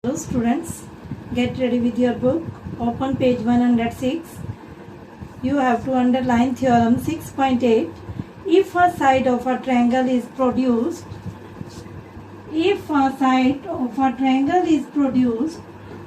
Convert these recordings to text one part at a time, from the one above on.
Hello students, get ready with your book. Open page 106. You have to underline theorem 6.8. If a side of a triangle is produced,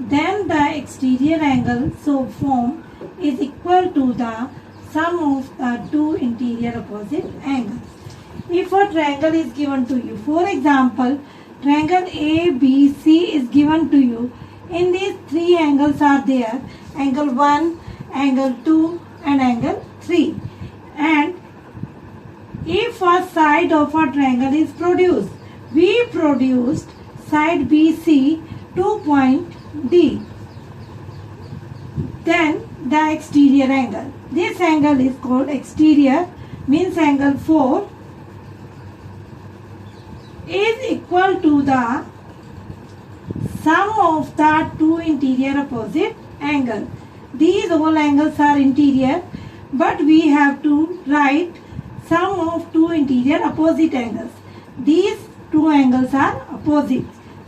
then the exterior angle so formed is equal to the sum of the two interior opposite angles. If a triangle is given to you, for example, triangle ABC is given to you. In these three angles are there, angle 1, angle 2 and angle 3. And if a side of a triangle is produced, we produced side BC to point D. Then the exterior angle. This angle is called exterior, means angle 4 is equal to the sum of the two interior opposite angles. These all angles are interior, but we have to write sum of two interior opposite angles. These two angles are opposite.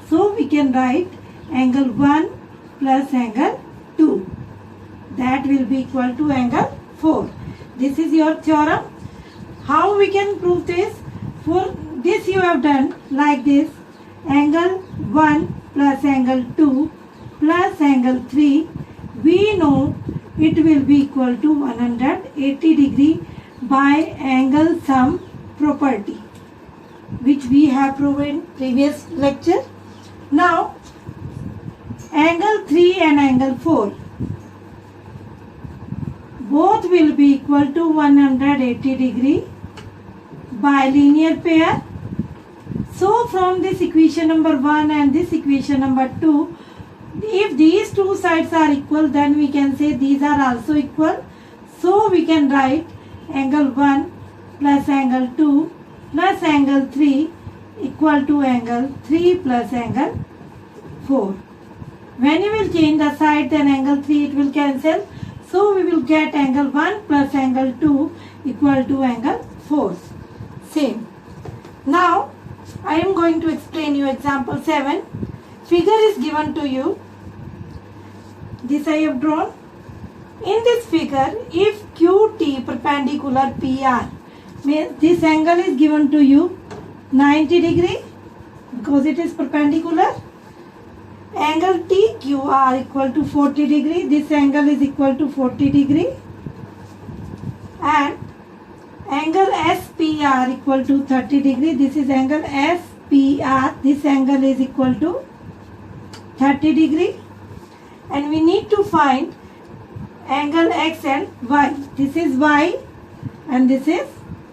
So we can write angle 1 plus angle 2. That will be equal to angle 4. This is your theorem. How we can prove this? For this you have done like this. Angle 1 plus angle 2 plus angle 3. We know it will be equal to 180 degree by angle sum property, which we have proven in previous lecture. Now angle 3 and angle 4 both will be equal to 180 degree by linear pair. So from this equation number 1 and this equation number 2, if these two sides are equal, then we can say these are also equal. So we can write angle 1 plus angle 2 plus angle 3 equal to angle 3 plus angle 4. When you will change the side, then angle 3 it will cancel. So we will get angle 1 plus angle 2 equal to angle 4. Same. Now I am going to explain you example 7. Figure is given to you. This I have drawn. In this figure, if QT perpendicular PR, means this angle is given to you 90 degree because it is perpendicular. Angle TQR equal to 40 degree. This angle is equal to 40 degree. And angle SPR equal to 30 degree. This is angle SPR. This angle is equal to 30 degree. And we need to find angle X and Y. This is Y and this is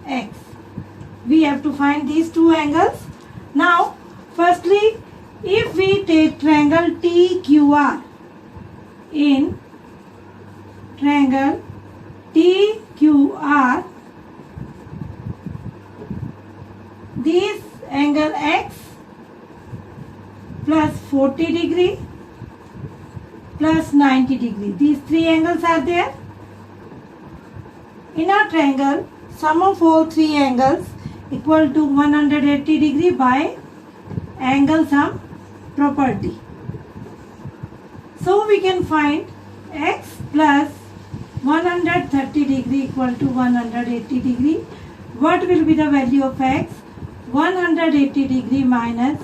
X. We have to find these two angles. Now, firstly, if we take triangle TQR, in triangle TQR, this angle X plus 40 degree plus 90 degree. These three angles are there. In a triangle, sum of all three angles equal to 180 degree by angle sum property. So we can find X plus 130 degree equal to 180 degree. What will be the value of X? 180 degree minus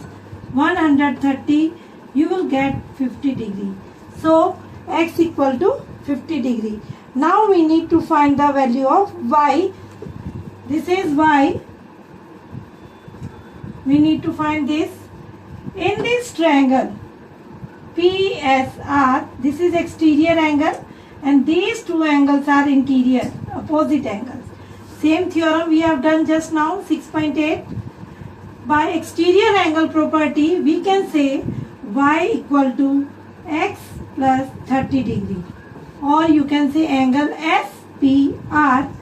130, you will get 50 degree. So X equal to 50 degree. Now we need to find the value of Y. This is Y. We need to find this. In this triangle PSR, this is exterior angle and these two angles are interior, opposite angles. Same theorem we have done just now, 6.8. By exterior angle property, we can say Y equal to X plus 30 degree. Or you can say angle SPR.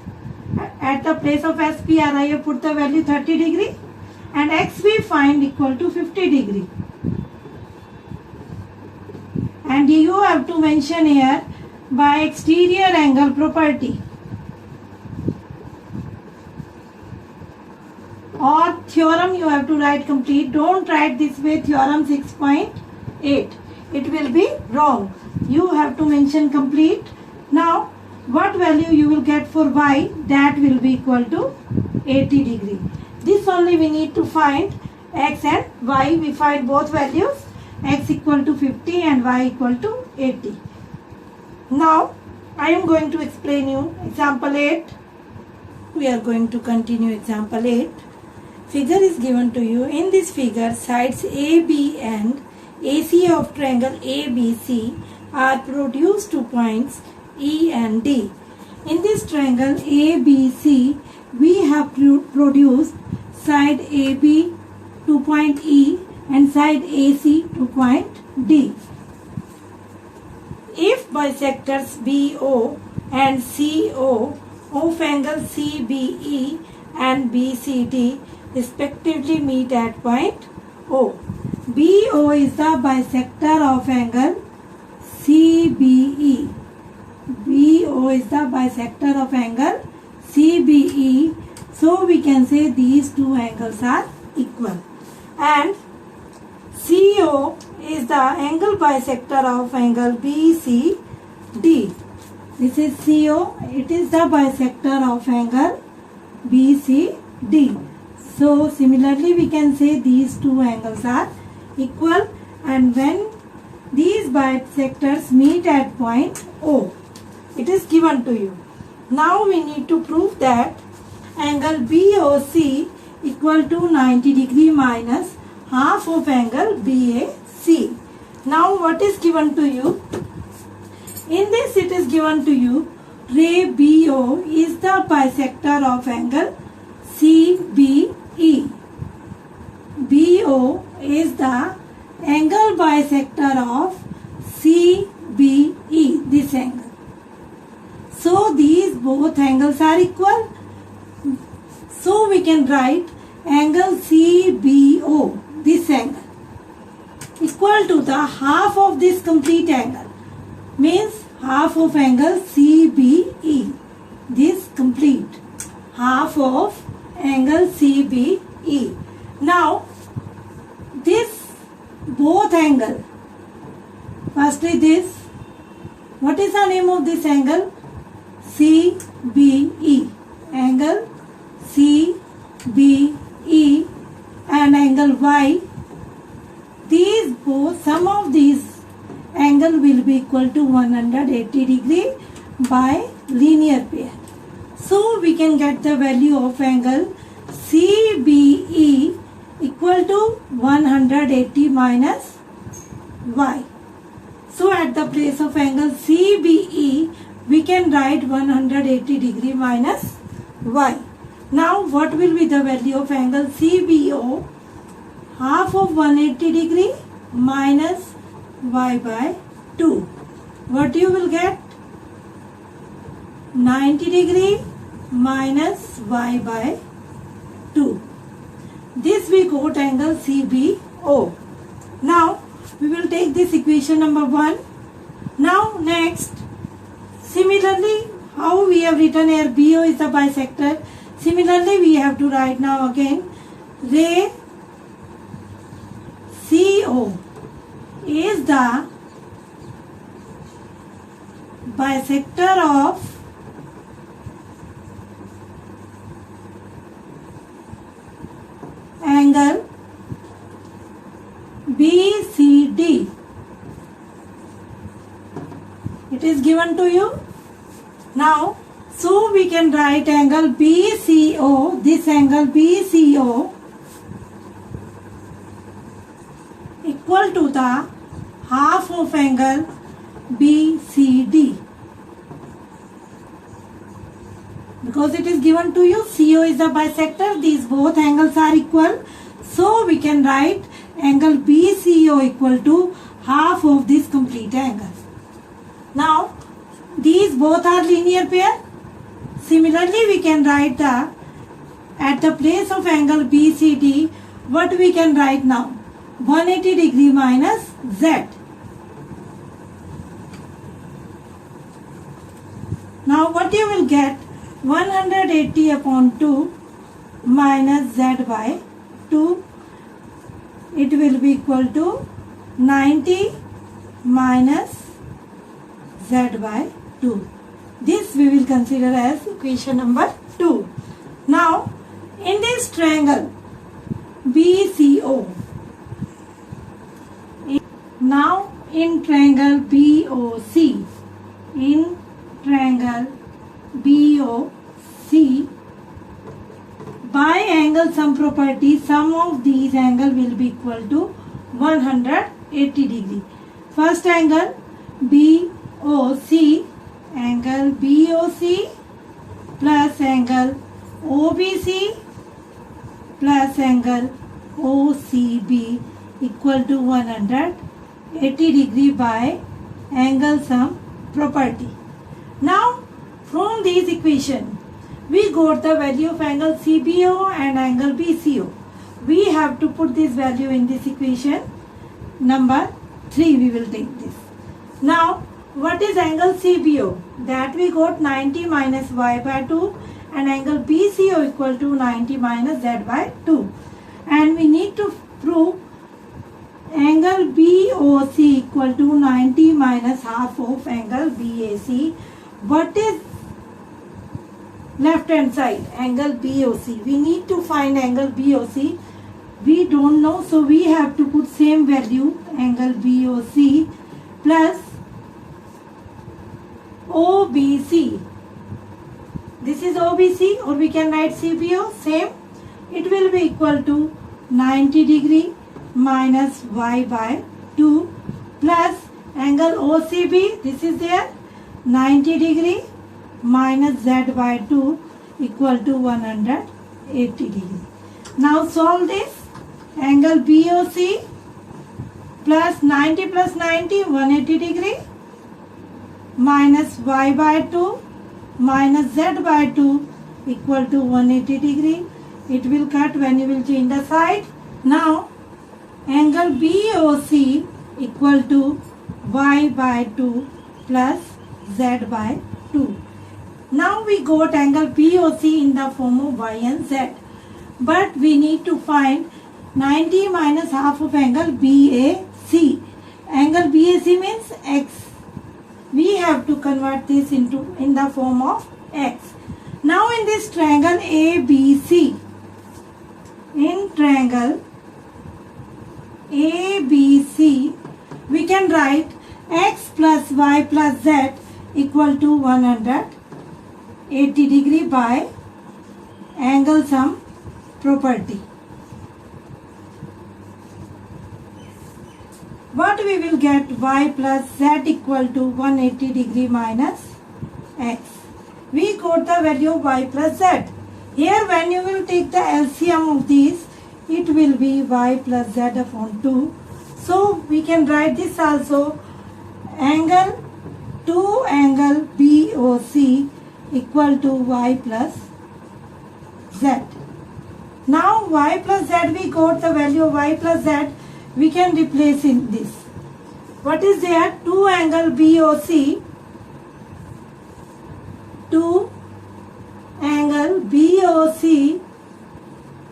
At the place of SPR, I have put the value 30 degree. And X we find equal to 50 degree. And you have to mention here by exterior angle property. Or theorem you have to write complete. Don't write this way theorem 6.8. 8. It will be wrong. You have to mention complete. Now, what value you will get for y? That will be equal to 80 degree. This only we need to find x and y. We find both values, x equal to 50 and y equal to 80. Now, I am going to explain you example 8. We are going to continue example 8. Figure is given to you. In this figure, sides AB and AC of triangle ABC are produced to points E and D. In this triangle ABC, we have produced side AB to point E and side AC to point D. If bisectors BO and CO of angle CBE and BCD respectively meet at point O. BO is the bisector of angle CBE. BO is the bisector of angle CBE. So we can say these two angles are equal. And CO is the angle bisector of angle BCD. This is CO. It is the bisector of angle BCD. So similarly we can say these two angles are equal, and when these bisectors meet at point O, it is given to you. Now we need to prove that angle BOC equal to 90 degree minus half of angle BAC. Now what is given to you? In this it is given to you ray BO is the bisector of angle CBE. BO is the angle bisector of CBE, this angle. So these both angles are equal. So we can write angle CBO, this angle, equal to the half of this complete angle. Means half of angle CBE. This complete half of angle CBE. Now this both angle, firstly this, what is the name of this angle? CBE. Angle CBE and angle Y. These both, sum of these angle will be equal to 180 degree by linear pair. So we can get the value of angle CBE equal to 180 minus Y. So at the place of angle CBE, we can write 180 degree minus Y. Now what will be the value of angle CBO? Half of 180 degree minus Y by 2. What you will get? 90 degree minus Y by 2. This we got angle CBO. Now we will take this equation number 1. Now next, similarly, how we have written here BO is the bisector. Similarly, we have to write now again ray CO is the bisector of angle BCD. It is given to you. Now, so we can write angle BCO, this angle BCO equal to the half of angle BCD. Because it is given to you, CO is the bisector, these both angles are equal. So we can write angle BCO equal to half of this complete angle. Now, these both are linear pair. Similarly, we can write the, at the place of angle BCD, what we can write now? 180 degree minus Z. Now what you will get? 180 upon 2 minus Z by 2. It will be equal to 90 minus z by 2. This we will consider as equation number 2. Now, in this triangle BCO, now in triangle BOC, in triangle BOC, by angle sum property, sum of these angle will be equal to 180 degree. First angle BOC, angle BOC plus angle OBC plus angle OCB equal to 180 degree by angle sum property. Now, from this equation, we got the value of angle CBO and angle BCO. We have to put this value in this equation number 3. We will take this. Now, what is angle CBO? That we got 90 minus y by 2 and angle BCO equal to 90 minus z by 2. And we need to prove angle BOC equal to 90 minus half of angle BAC. What is left hand side? Angle BOC. We need to find angle BOC. We don't know, so we have to put same value, angle BOC plus OBC. This is OBC, or we can write CBO, same. It will be equal to 90 degree minus y by 2 plus angle OCB, this is there, 90 degree minus z by 2 equal to 180 degree. Now solve this. Angle BOC plus 90 plus 90, 180 degree minus y by 2 minus z by 2 equal to 180 degree. It will cut when you will change the side. Now angle BOC equal to y by 2 plus z by 2. Now we got angle BOC in the form of y and z. But we need to find 90 minus half of angle BAC. Angle BAC means x. We have to convert this in the form of x. Now in this triangle ABC, in triangle ABC, we can write x plus y plus z equal to 180 degree by angle sum property. What we will get? Y plus z equal to 180 degree minus x. We got the value of y plus z. Here when you will take the LCM of these, it will be y plus z upon 2. So we can write this also, angle BOC equal to y plus z. Now y plus z, we got the value of y plus z. We can replace in this. What is there? 2 angle BOC, 2 angle BOC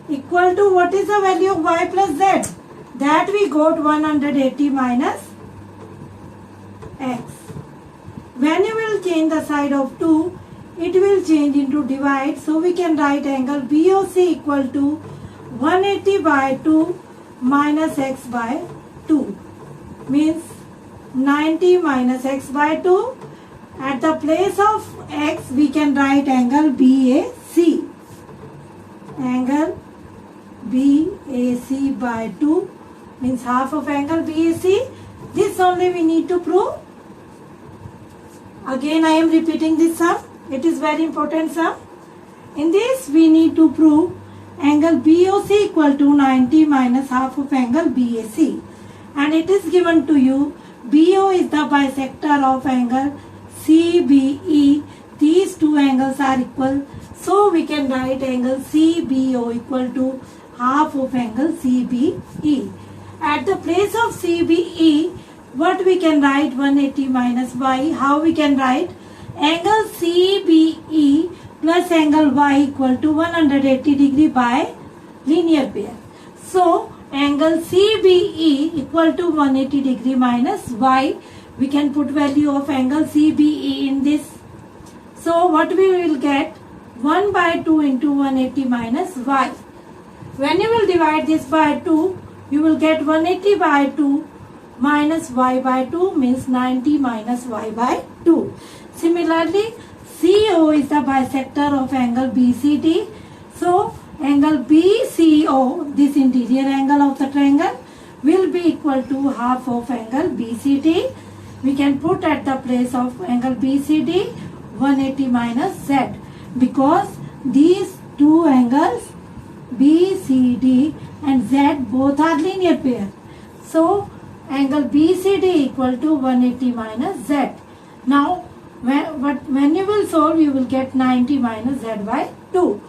equal to, what is the value of y plus z? That we got 180 minus x. When you will change the side of 2, it will change into divide. So we can write angle BOC equal to 180 by 2 minus x by 2, means 90 minus x by 2. At the place of x, we can write angle BAC. Angle BAC by 2 means half of angle BAC. This only we need to prove. Again I am repeating this sum. It is very important sum. In this we need to prove angle BOC equal to 90 minus half of angle BAC. And it is given to you, BO is the bisector of angle CBE. These two angles are equal. So we can write angle CBO equal to half of angle CBE. At the place of CBE, what we can write? 180 minus y. How we can write? Angle CBE plus angle y equal to 180 degree by linear pair. So angle CBE equal to 180 degree minus y. We can put value of angle CBE in this. So what we will get? 1 by 2 into 180 minus y. When you will divide this by 2, you will get 180 by 2 minus y by 2 means 90 minus y by 2. Similarly, CO is the bisector of angle BCD. So, angle BCO, this interior angle of the triangle, will be equal to half of angle BCD. We can put at the place of angle BCD 180 minus Z, because these two angles BCD and Z both are linear pair. So, angle BCD equal to 180 minus Z. Now, when you will solve, you will get 90 minus Z by 2.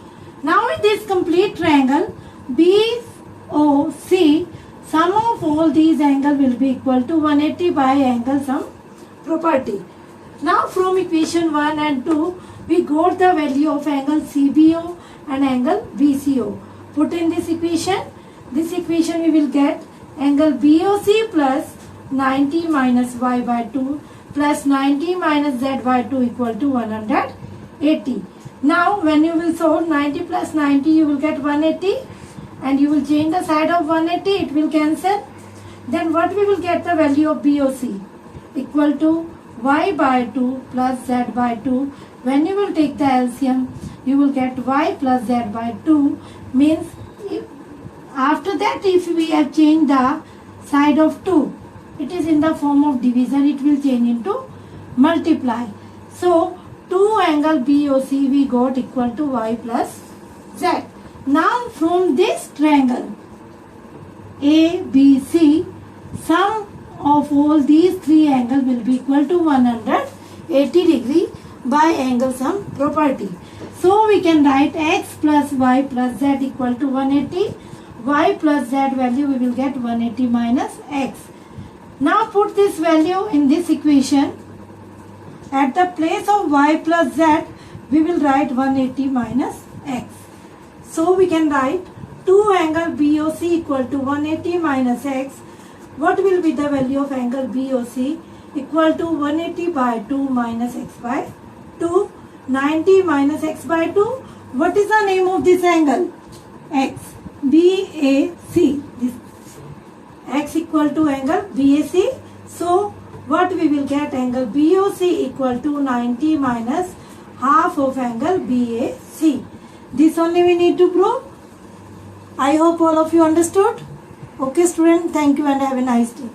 Now, in this complete triangle BOC, sum of all these angles will be equal to 180 by angle sum property. Now, from equation 1 and 2, we got the value of angle CBO and angle BCO. Put in this equation we will get angle BOC plus 90 minus y by 2 plus 90 minus z by 2 equal to 180. Now when you will solve 90 plus 90, you will get 180, and you will change the side of 180, it will cancel. Then what we will get the value of BOC equal to y by 2 plus z by 2. When you will take the LCM, you will get y plus z by 2, means after that if we have changed the side of 2, it is in the form of division, it will change into multiply. So 2 angle BOC we got equal to y plus z. Now from this triangle ABC, sum of all these three angles will be equal to 180 degree by angle sum property. So we can write x plus y plus z equal to 180. Y plus z value we will get 180 minus x. Now put this value in this equation. At the place of y plus z, we will write 180 minus x. So we can write 2 angle BOC equal to 180 minus x. What will be the value of angle BOC? Equal to 180 by 2 minus x by 2. 90 minus x by 2. What is the name of this angle? X. BAC. This x equal to angle BAC. So what we will get? Angle BOC equal to 90 minus half of angle BAC. This only we need to prove. I hope all of you understood. Okay student, thank you and have a nice day.